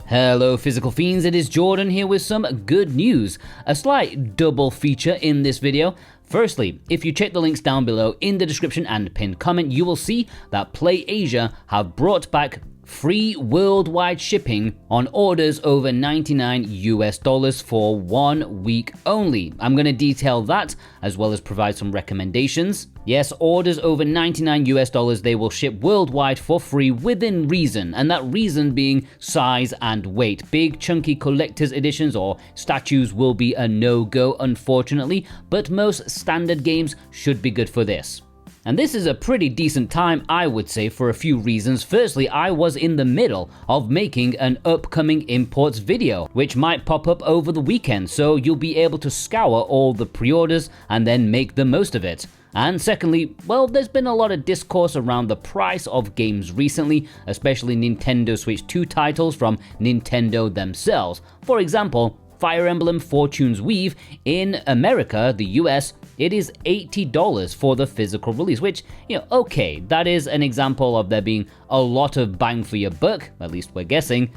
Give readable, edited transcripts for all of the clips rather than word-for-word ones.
Hello Physical Fiends, it is Jordan here with some good news. A slight double feature in this video. Firstly, if you check the links down below in the description and pinned comment, you will see that PlayAsia have brought back free worldwide shipping on orders over $99 for 1 week only. I'm going to detail that as well as provide some recommendations. Yes, orders over $99 they will ship worldwide for free within reason, and that reason being size and weight. Big chunky collector's editions or statues will be a no-go unfortunately, but most standard games should be good for this. And this is a pretty decent time, I would say, for a few reasons. Firstly, I was in the middle of making an upcoming imports video, which might pop up over the weekend, so you'll be able to scour all the pre-orders and then make the most of it. And secondly, well, there's been a lot of discourse around the price of games recently, especially Nintendo Switch 2 titles from Nintendo themselves. For example, Fire Emblem Fortune's Weave in America, the US, it is $80 for the physical release, which, okay, that is an example of there being a lot of bang for your buck, at least we're guessing,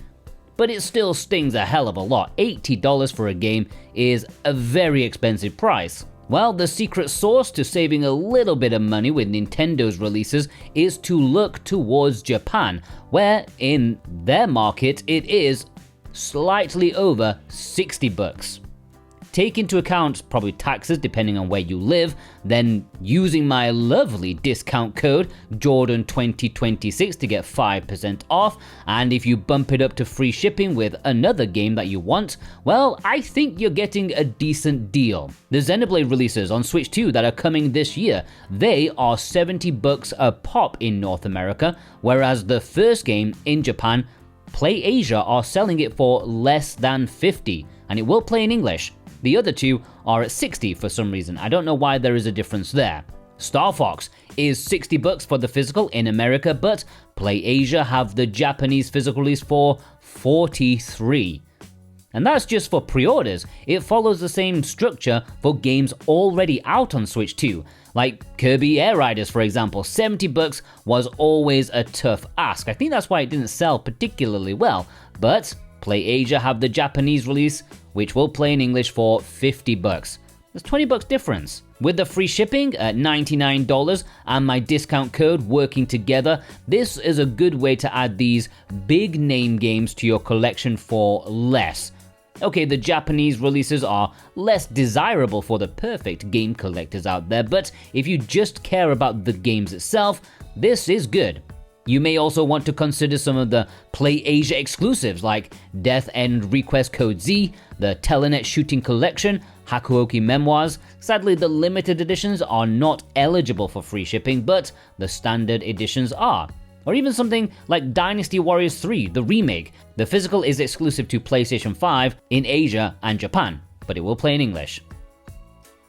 but it still stings a hell of a lot. $80 for a game is a very expensive price. Well, the secret sauce to saving a little bit of money with Nintendo's releases is to look towards Japan, where in their market it is slightly over $60. Take into account probably taxes depending on where you live, then using my lovely discount code Jordan2026 to get 5% off, and if you bump it up to free shipping with another game that you want, well, I think you're getting a decent deal. The Xenoblade releases on Switch 2 that are coming this year, they are $70 a pop in North America, whereas the first game in Japan, PlayAsia are selling it for less than $50, and it will play in English. The other two are at $60 for some reason. I don't know why there is a difference there. Star Fox is $60 for the physical in America, but PlayAsia have the Japanese physical release for $43. And that's just for pre-orders. It follows the same structure for games already out on Switch 2. Like Kirby Air Riders, for example, $70 was always a tough ask. I think that's why it didn't sell particularly well, but PlayAsia have the Japanese release, which will play in English for $50. There's $20 difference. With the free shipping at $99 and my discount code working together, this is a good way to add these big name games to your collection for less. Okay, the Japanese releases are less desirable for the perfect game collectors out there, but if you just care about the games itself, this is good. You may also want to consider some of the PlayAsia exclusives like Death End Request Code Z, the Telenet Shooting Collection, Hakuoki Memoirs. Sadly, the limited editions are not eligible for free shipping, but the standard editions are. Or even something like Dynasty Warriors 3, the remake. The physical is exclusive to PlayStation 5 in Asia and Japan, but it will play in English.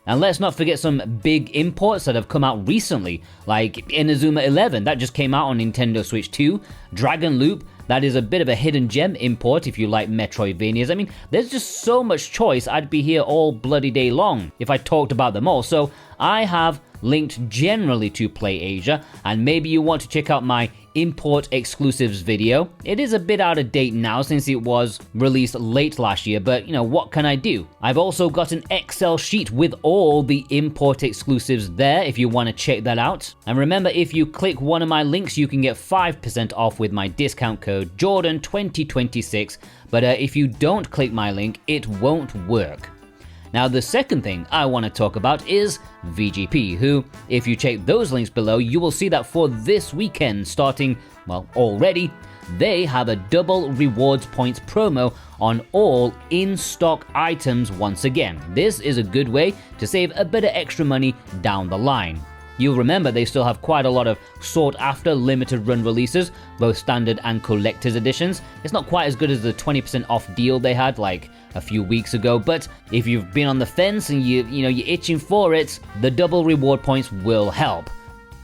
And let's not forget some big imports that have come out recently, like Inazuma 11, that just came out on Nintendo Switch 2, Dragon Loop, that is a bit of a hidden gem import if you like Metroidvanias. I mean, there's just so much choice, I'd be here all bloody day long if I talked about them all. So I have linked generally to PlayAsia, and maybe you want to check out my import exclusives video. It is a bit out of date now since it was released late last year, but what can I do? I've also got an Excel sheet with all the import exclusives there if you want to check that out. And remember, if you click one of my links, you can get 5% off with my discount code Jordan2026, but if you don't click my link, it won't work. Now, the second thing I want to talk about is VGP, who, if you check those links below, you will see that for this weekend, starting, already, they have a double rewards points promo on all in-stock items once again. This is a good way to save a bit of extra money down the line. You'll remember they still have quite a lot of sought-after limited run releases, both standard and collector's editions. It's not quite as good as the 20% off deal they had like a few weeks ago, but if you've been on the fence and you're itching for it, the double reward points will help.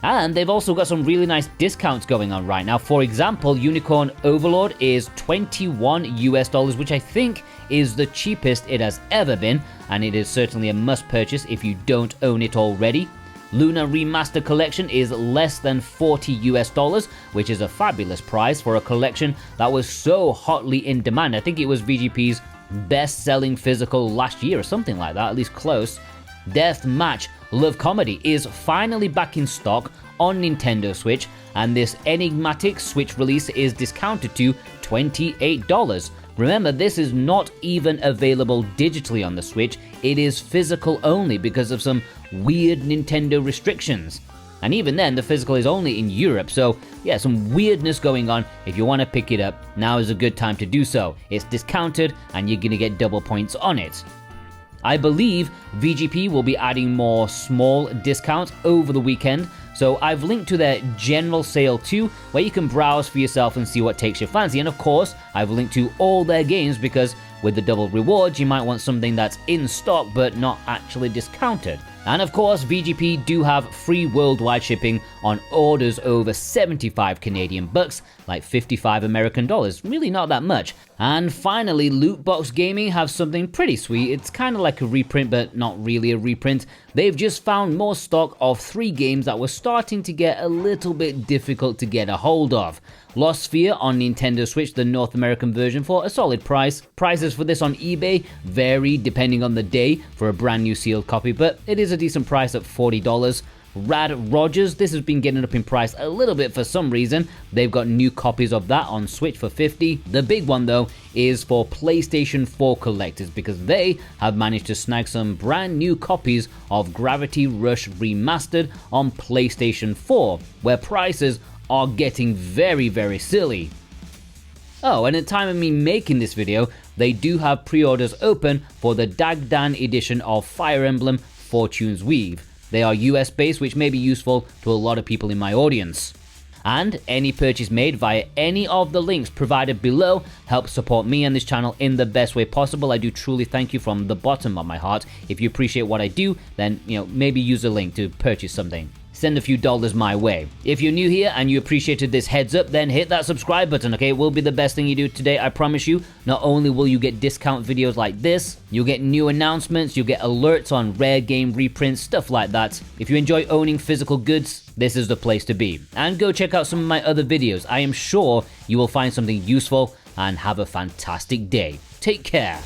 And they've also got some really nice discounts going on right now. For example, Unicorn Overlord is $21, which I think is the cheapest it has ever been, and it is certainly a must purchase if you don't own it already. Luna Remaster Collection is less than $40 US, which is a fabulous price for a collection that was so hotly in demand. I think it was VGP's best-selling physical last year or something like that, at least close. Death Match Love Comedy is finally back in stock on Nintendo Switch, and this enigmatic Switch release is discounted to $28. Remember, this is not even available digitally on the Switch, it is physical only because of some weird Nintendo restrictions. And even then, the physical is only in Europe, so yeah, some weirdness going on. If you want to pick it up, now is a good time to do so. It's discounted, and you're gonna get double points on it. I believe VGP will be adding more small discounts over the weekend, so I've linked to their general sale too, where you can browse for yourself and see what takes your fancy. And of course, I've linked to all their games because with the double rewards, you might want something that's in stock but not actually discounted. And of course, VGP do have free worldwide shipping on orders over 75 Canadian bucks, like 55 American dollars, really not that much. And finally, Lootbox Gaming have something pretty sweet. It's kind of like a reprint, but not really a reprint. They've just found more stock of 3 games that were starting to get a little bit difficult to get a hold of. Lost Sphere on Nintendo Switch, the North American version, for a solid price. Prices for this on eBay vary depending on the day for a brand new sealed copy, but it is a decent price at $40. Rad Rogers, this has been getting up in price a little bit for some reason. They've got new copies of that on Switch for $50. The big one though is for PlayStation 4 collectors because they have managed to snag some brand new copies of Gravity Rush Remastered on PlayStation 4, where prices are getting very, very silly. Oh, and at the time of me making this video, they do have pre-orders open for the Dagdan edition of Fire Emblem Fortune's Weave. They are US based, which may be useful to a lot of people in my audience. And any purchase made via any of the links provided below helps support me and this channel in the best way possible. I do truly thank you from the bottom of my heart. If you appreciate what I do, then maybe use a link to purchase something. Send a few dollars my way. If you're new here and you appreciated this heads up, then hit that subscribe button, okay? It will be the best thing you do today, I promise you. Not only will you get discount videos like this, you'll get new announcements, you'll get alerts on rare game reprints, stuff like that. If you enjoy owning physical goods, this is the place to be. And go check out some of my other videos. I am sure you will find something useful, and have a fantastic day. Take care.